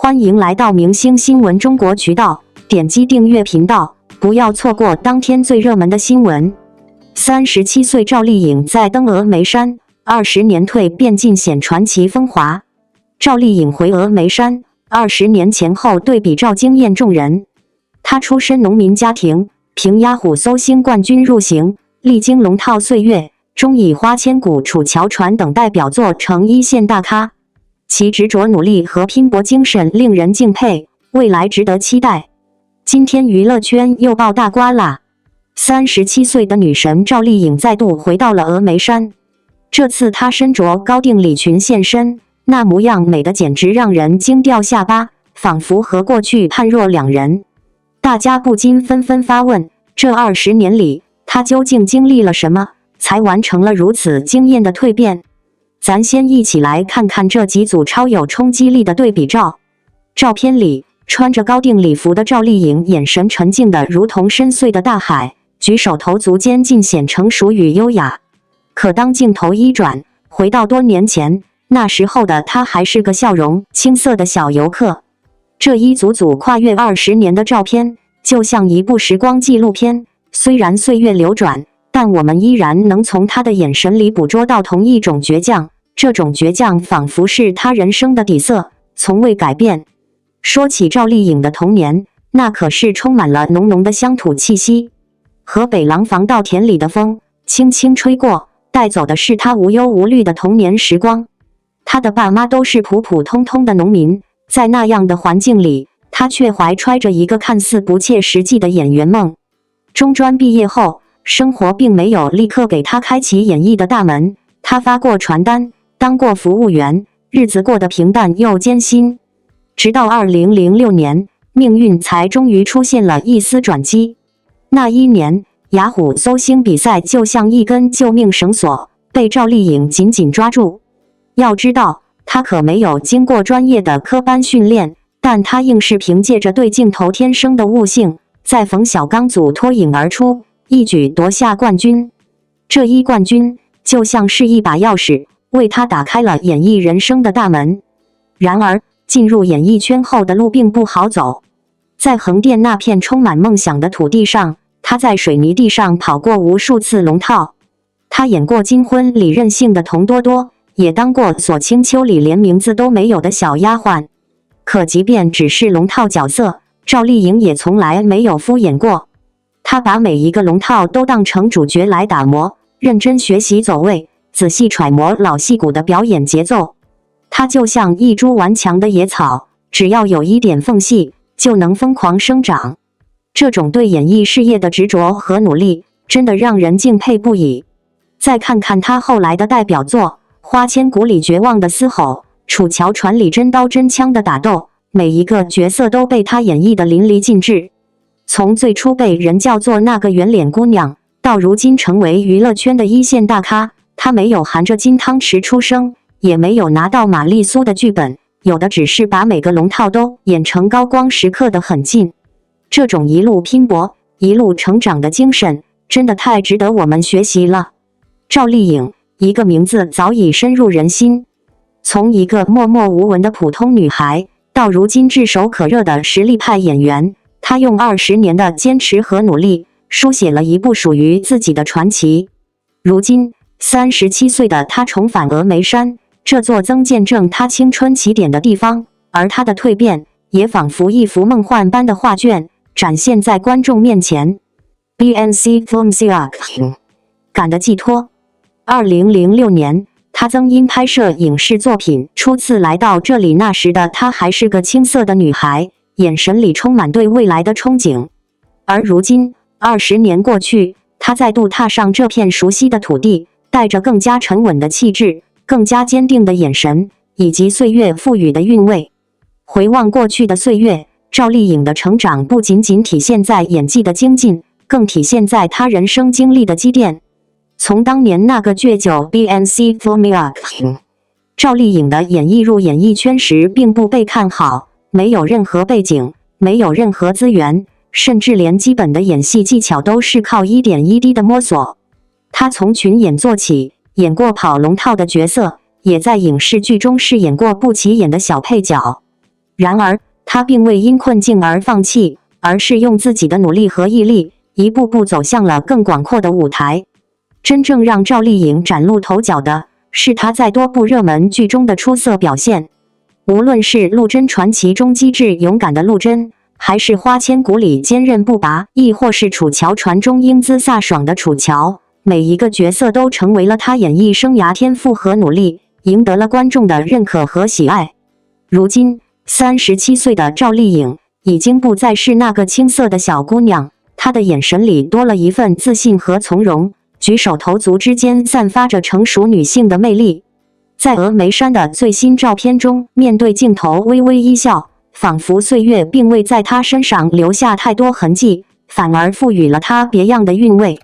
欢迎来到明星新闻中国渠道，点击订阅频道，不要错过当天最热门的新闻。37岁赵丽颖在登峨眉山，20年蜕变尽显传奇风华。赵丽颖回峨眉山，20年前后对比照惊艳众人。她出身农民家庭，凭鸭虎搜星冠军入行，历经龙套岁月，终以花千骨、楚乔传等代表作成一线大咖。其执着努力和拼搏精神令人敬佩，未来值得期待。今天娱乐圈又爆大瓜啦！37岁的女神赵丽颖再度回到了峨眉山，这次她身着高定礼裙现身，那模样美得简直让人惊掉下巴，仿佛和过去判若两人。大家不禁纷纷发问：这20年里，她究竟经历了什么，才完成了如此惊艳的蜕变？咱先一起来看看这几组超有冲击力的对比照。照片里，穿着高定礼服的赵丽颖眼神沉静的如同深邃的大海，举手投足间尽显成熟与优雅。可当镜头一转，回到多年前，那时候的她还是个笑容青涩的小游客。这一组组跨越20年的照片，就像一部时光纪录片，虽然岁月流转，但我们依然能从她的眼神里捕捉到同一种倔强。这种倔强仿佛是她人生的底色，从未改变。说起赵丽颖的童年，那可是充满了浓浓的乡土气息。河北廊坊稻田里的风轻轻吹过，带走的是她无忧无虑的童年时光。她的爸妈都是普普通通的农民，在那样的环境里，她却怀揣着一个看似不切实际的演员梦。中专毕业后，生活并没有立刻给她开启演艺的大门，她发过传单，当过服务员，日子过得平淡又艰辛。直到2006年，命运才终于出现了一丝转机。那一年，雅虎搜星比赛就像一根救命绳索，被赵丽颖紧紧抓住。要知道，她可没有经过专业的科班训练，但她硬是凭借着对镜头天生的悟性，在冯小刚组脱颖而出，一举夺下冠军。这一冠军就像是一把钥匙，为她打开了演艺人生的大门。然而，进入演艺圈后的路并不好走。在横店那片充满梦想的土地上，她在水泥地上跑过无数次龙套。她演过《金婚》里任性的童多多，也当过《左青秋》里连名字都没有的小丫鬟。可即便只是龙套角色，赵丽颖也从来没有敷衍过。她把每一个龙套都当成主角来打磨，认真学习走位，仔细揣摩老戏骨的表演节奏。她就像一株顽强的野草，只要有一点缝隙，就能疯狂生长。这种对演艺事业的执着和努力，真的让人敬佩不已。再看看她后来的代表作《花千骨》里绝望的嘶吼，《楚乔传》里真刀真枪的打斗，每一个角色都被她演绎得淋漓尽致。从最初被人叫做那个圆脸姑娘，到如今成为娱乐圈的一线大咖，她没有含着金汤匙出生，也没有拿到玛丽苏的剧本，有的只是把每个龙套都演成高光时刻的狠劲。这种一路拼搏、一路成长的精神，真的太值得我们学习了。赵丽颖，一个名字早已深入人心。从一个默默无闻的普通女孩，到如今炙手可热的实力派演员，她用20年的坚持和努力，书写了一部属于自己的传奇。如今，37岁的她重返峨眉山，这座曾见证她青春起点的地方，而她的蜕变，也仿佛一幅梦幻般的画卷，展现在观众面前。BNC Filmsiak 感的寄托。2006年，她曾因拍摄影视作品初次来到这里，那时的她还是个青涩的女孩，眼神里充满对未来的憧憬。而如今，20年过去，她再度踏上这片熟悉的土地，带着更加沉稳的气质，更加坚定的眼神，以及岁月赋予的韵味。回望过去的岁月，赵丽颖的成长不仅仅体现在演技的精进，更体现在她人生经历的积淀。从当年那个倔九 BNC Filmsiak， 赵丽颖的演绎入演艺圈时并不被看好，没有任何背景，没有任何资源，甚至连基本的演戏技巧都是靠一点一滴的摸索。她从群演做起，演过跑龙套的角色，也在影视剧中饰演过不起眼的小配角。然而，她并未因困境而放弃，而是用自己的努力和毅力，一步步走向了更广阔的舞台。真正让赵丽颖崭露头角的，是她在多部热门剧中的出色表现。无论是《陆贞传奇》中机智勇敢的陆贞，还是《花千骨》里坚韧不拔，亦或是《楚乔传》中英姿飒爽的楚乔，每一个角色都成为了她演艺生涯天赋和努力，赢得了观众的认可和喜爱。如今，37岁的赵丽颖已经不再是那个青涩的小姑娘，她的眼神里多了一份自信和从容，举手投足之间散发着成熟女性的魅力。在峨眉山的最新照片中，面对镜头微微一笑，仿佛岁月并未在她身上留下太多痕迹，反而赋予了她别样的韵味。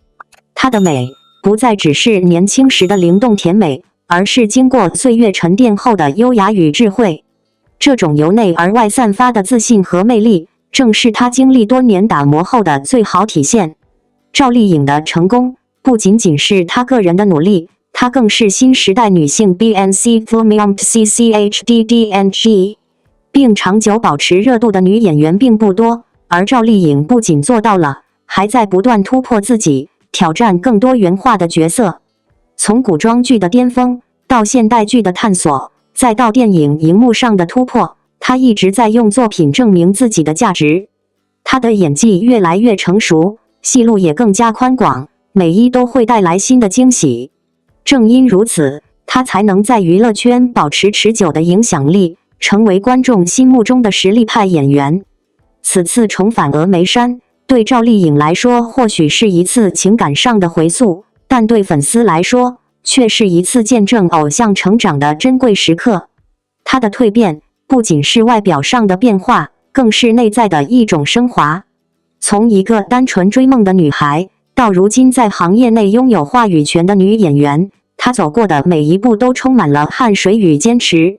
她的美不再只是年轻时的灵动甜美，而是经过岁月沉淀后的优雅与智慧。这种由内而外散发的自信和魅力，正是她经历多年打磨后的最好体现。赵丽颖的成功不仅仅是她个人的努力，她更是新时代女性 BNC Flumium CCHDDNG， 并长久保持热度的女演员并不多，而赵丽颖不仅做到了，还在不断突破自己，挑战更多元化的角色。从古装剧的巅峰到现代剧的探索，再到电影荧幕上的突破，她一直在用作品证明自己的价值。她的演技越来越成熟，戏路也更加宽广，每一都会带来新的惊喜。正因如此，她才能在娱乐圈保持持久的影响力，成为观众心目中的实力派演员。此次重返峨眉山，对赵丽颖来说或许是一次情感上的回溯，但对粉丝来说，却是一次见证偶像成长的珍贵时刻。她的蜕变不仅是外表上的变化，更是内在的一种升华。从一个单纯追梦的女孩，到如今在行业内拥有话语权的女演员，她走过的每一步都充满了汗水与坚持。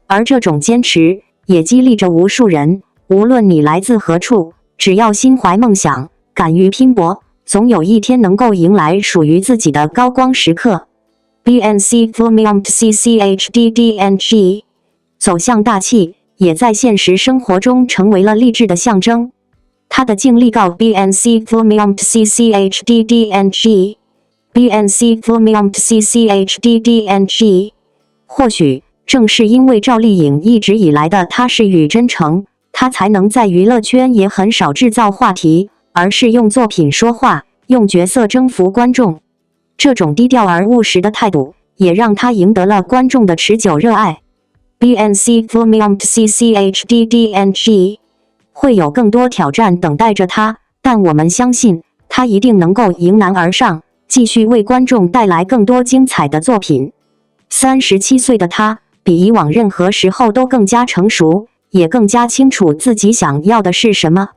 而这种坚持也激励着无数人，无论你来自何处，只要心怀梦想，敢于拼搏，总有一天能够迎来属于自己的高光时刻。BNC Flumium CCHDDNG 走向大气，也在现实生活中成为了励志的象征。她的经历告 BNC Flumium CCHDDNG BNC Flumium CCHDDNG 或许正是因为赵丽颖一直以来的踏实与真诚，她才能在娱乐圈也很少制造话题，而是用作品说话，用角色征服观众。这种低调而务实的态度，也让她赢得了观众的持久热爱。BNC Flumium CCHDDNG 会有更多挑战等待着她，但我们相信她一定能够迎难而上，继续为观众带来更多精彩的作品。37岁的她，比以往任何时候都更加成熟，也更加清楚自己想要的是什么。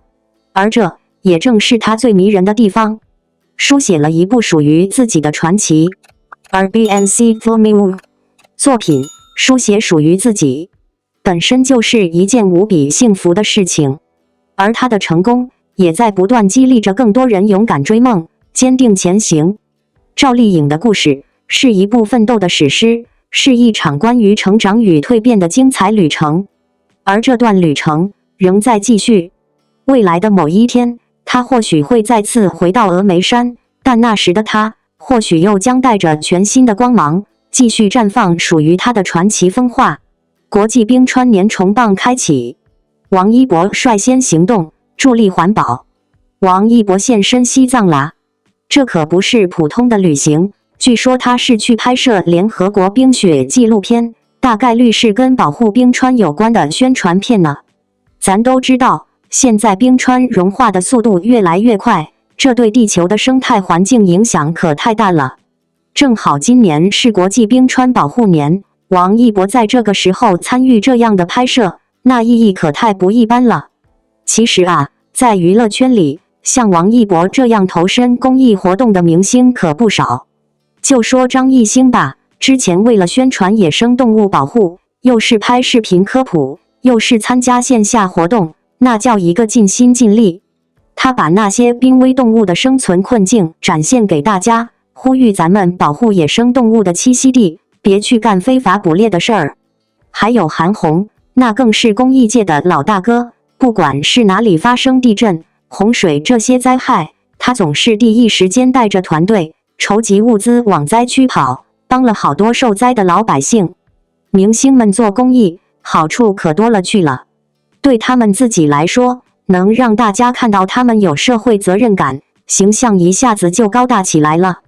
而这也正是她最迷人的地方，书写了一部属于自己的传奇。而 BNC Flumium 作品书写属于自己，本身就是一件无比幸福的事情。而她的成功，也在不断激励着更多人勇敢追梦，坚定前行。赵丽颖的故事是一部奋斗的史诗，是一场关于成长与蜕变的精彩旅程。而这段旅程仍在继续。未来的某一天，她或许会再次回到峨眉山，但那时的她，或许又将带着全新的光芒，继续绽放属于她的传奇风化。国际冰川年重磅开启，王一博率先行动，助力环保。王一博现身西藏啦！这可不是普通的旅行，据说他是去拍摄联合国冰雪纪录片，大概率是跟保护冰川有关的宣传片呢。咱都知道，现在冰川融化的速度越来越快，这对地球的生态环境影响可太大了。正好今年是国际冰川保护年，王一博在这个时候参与这样的拍摄，那意义可太不一般了。其实啊，在娱乐圈里，像王一博这样投身公益活动的明星可不少。就说张艺兴吧，之前为了宣传野生动物保护，又是拍视频科普，又是参加线下活动，那叫一个尽心尽力。他把那些濒危动物的生存困境展现给大家，呼吁咱们保护野生动物的栖息地，别去干非法捕猎的事儿。还有韩红，那更是公益界的老大哥，不管是哪里发生地震、洪水这些灾害，他总是第一时间带着团队筹集物资往灾区跑，帮了好多受灾的老百姓。明星们做公益，好处可多了去了。对他们自己来说，能让大家看到他们有社会责任感，形象一下子就高大起来了。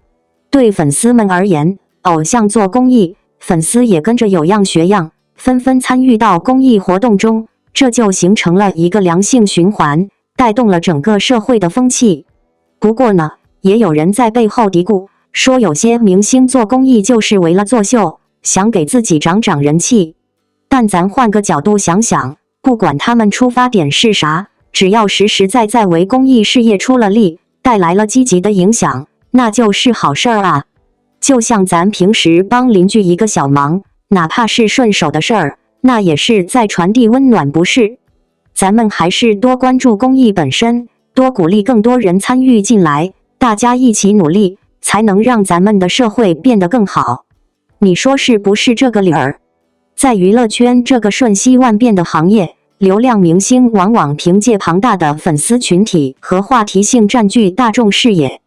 对粉丝们而言，偶像做公益，粉丝也跟着有样学样，纷纷参与到公益活动中，这就形成了一个良性循环，带动了整个社会的风气。不过呢，也有人在背后嘀咕，说有些明星做公益就是为了作秀，想给自己涨人气。但咱换个角度想想，不管他们出发点是啥，只要实实在在为公益事业出了力，带来了积极的影响，那就是好事儿啊。就像咱平时帮邻居一个小忙，哪怕是顺手的事儿，那也是在传递温暖，不是？咱们还是多关注公益本身，多鼓励更多人参与进来，大家一起努力，才能让咱们的社会变得更好。你说是不是这个理儿？在娱乐圈这个瞬息万变的行业，流量明星往往凭借庞大的粉丝群体和话题性占据大众视野。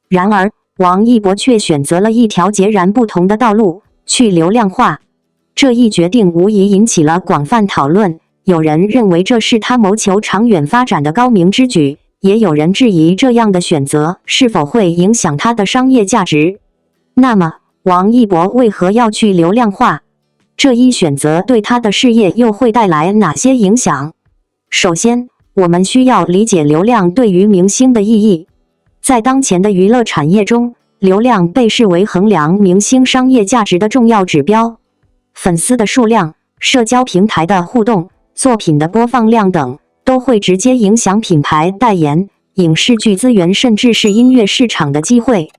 然而，王一博却选择了一条截然不同的道路，去流量化。这一决定无疑引起了广泛讨论，有人认为这是他谋求长远发展的高明之举，也有人质疑这样的选择是否会影响他的商业价值。那么，王一博为何要去流量化？这一选择对他的事业又会带来哪些影响？首先，我们需要理解流量对于明星的意义。在当前的娱乐产业中，流量被视为衡量明星商业价值的重要指标。粉丝的数量、社交平台的互动、作品的播放量等，都会直接影响品牌代言、影视剧资源，甚至是音乐市场的机会。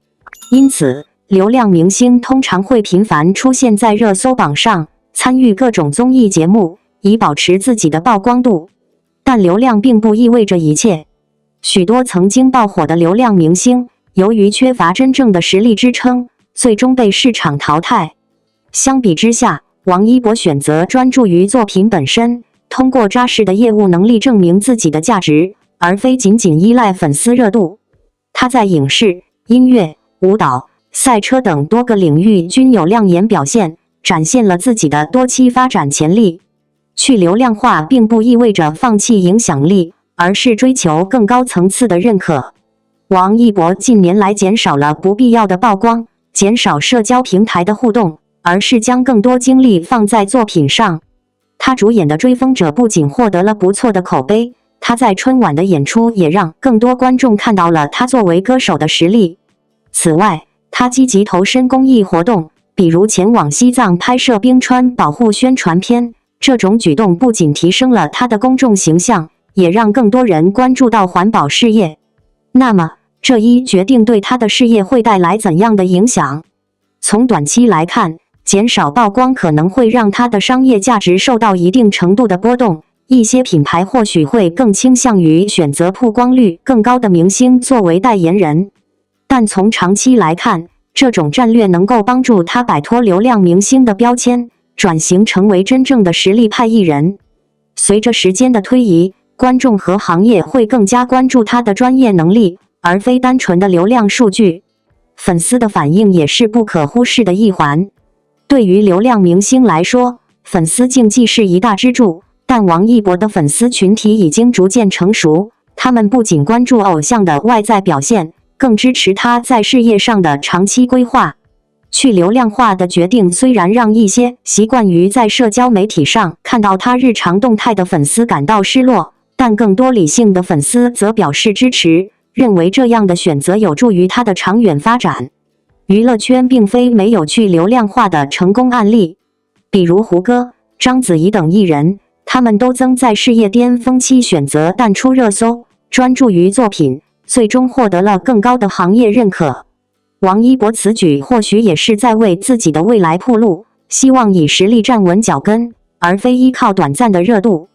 因此，流量明星通常会频繁出现在热搜榜上，参与各种综艺节目，以保持自己的曝光度。但流量并不意味着一切。许多曾经爆火的流量明星，由于缺乏真正的实力支撑，最终被市场淘汰。相比之下，王一博选择专注于作品本身，通过扎实的业务能力证明自己的价值，而非仅仅依赖粉丝热度。他在影视、音乐、舞蹈、赛车等多个领域均有亮眼表现，展现了自己的多期发展潜力。去流量化并不意味着放弃影响力，而是追求更高层次的认可。王一博近年来减少了不必要的曝光，减少社交平台的互动，而是将更多精力放在作品上。他主演的《追风者》不仅获得了不错的口碑，他在春晚的演出也让更多观众看到了他作为歌手的实力。此外，他积极投身公益活动，比如前往西藏拍摄冰川保护宣传片。这种举动不仅提升了他的公众形象，也让更多人关注到环保事业。那么，这一决定对他的事业会带来怎样的影响？从短期来看，减少曝光可能会让他的商业价值受到一定程度的波动，一些品牌或许会更倾向于选择曝光率更高的明星作为代言人。但从长期来看，这种战略能够帮助他摆脱流量明星的标签，转型成为真正的实力派艺人。随着时间的推移，观众和行业会更加关注他的专业能力，而非单纯的流量数据。粉丝的反应也是不可忽视的一环。对于流量明星来说，粉丝经济是一大支柱，但王一博的粉丝群体已经逐渐成熟，他们不仅关注偶像的外在表现，更支持他在事业上的长期规划。去流量化的决定虽然让一些习惯于在社交媒体上看到他日常动态的粉丝感到失落，但更多理性的粉丝则表示支持，认为这样的选择有助于他的长远发展。娱乐圈并非没有去流量化的成功案例，比如胡歌、章子怡等艺人，他们都曾在事业巅峰期选择淡出热搜，专注于作品，最终获得了更高的行业认可。王一博此举或许也是在为自己的未来铺路，希望以实力站稳脚跟，而非依靠短暂的热度。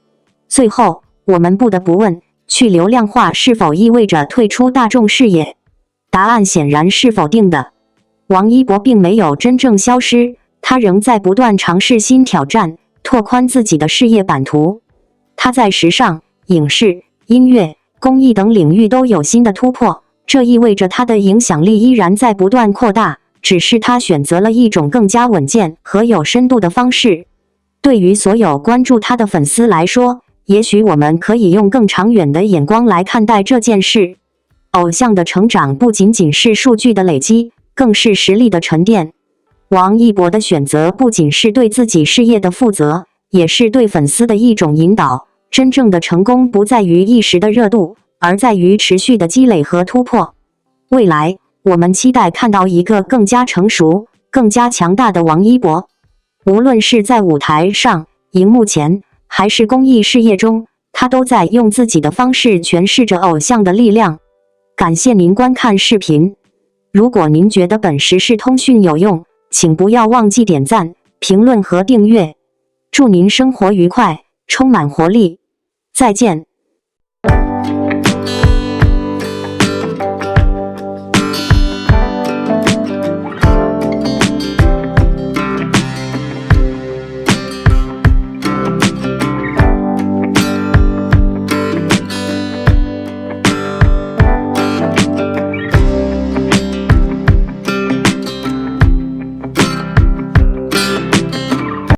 最后，我们不得不问，去流量化是否意味着退出大众视野？答案显然是否定的。王一博并没有真正消失，他仍在不断尝试新挑战，拓宽自己的事业版图。他在时尚、影视、音乐、公益等领域都有新的突破，这意味着他的影响力依然在不断扩大，只是他选择了一种更加稳健和有深度的方式。对于所有关注他的粉丝来说，也许我们可以用更长远的眼光来看待这件事。偶像的成长不仅仅是数据的累积，更是实力的沉淀。王一博的选择不仅是对自己事业的负责，也是对粉丝的一种引导。真正的成功不在于一时的热度，而在于持续的积累和突破。未来，我们期待看到一个更加成熟、更加强大的王一博。无论是在舞台上、荧幕前，还是公益事业中，他都在用自己的方式诠释着偶像的力量。感谢您观看视频。如果您觉得本时事通讯有用，请不要忘记点赞、评论和订阅。祝您生活愉快，充满活力。再见。